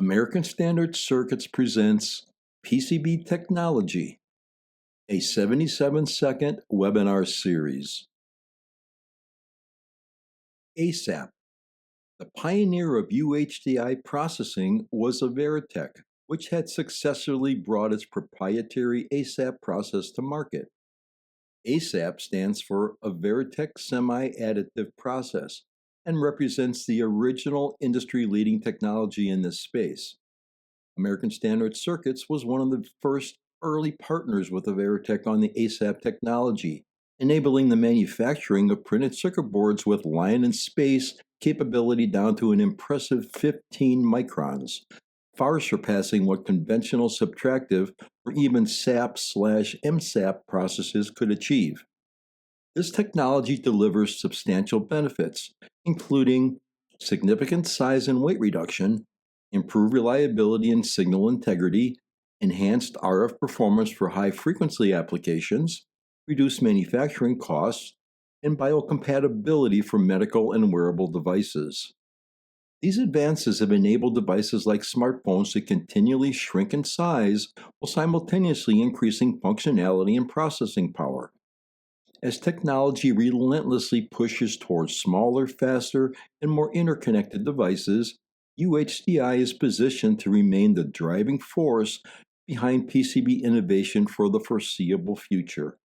American Standard Circuits presents PCB Technology, a 77-second webinar series. A-SAP. The pioneer of UHDI processing was Averatek, which had successfully brought its proprietary A-SAP process to market. A-SAP stands for Averatek Semi-Additive Process and represents the original industry-leading technology in this space. American Standard Circuits was one of the first early partners with Averatek on the A-SAP technology, enabling the manufacturing of printed circuit boards with line and space capability down to an impressive 15 microns, far surpassing what conventional subtractive or even SAP/mSAP processes could achieve. This technology delivers substantial benefits, including significant size and weight reduction, improved reliability and signal integrity, enhanced RF performance for high-frequency applications, reduced manufacturing costs, and biocompatibility for medical and wearable devices. These advances have enabled devices like smartphones to continually shrink in size while simultaneously increasing functionality and processing power. As technology relentlessly pushes towards smaller, faster, and more interconnected devices, UHDI is positioned to remain the driving force behind PCB innovation for the foreseeable future.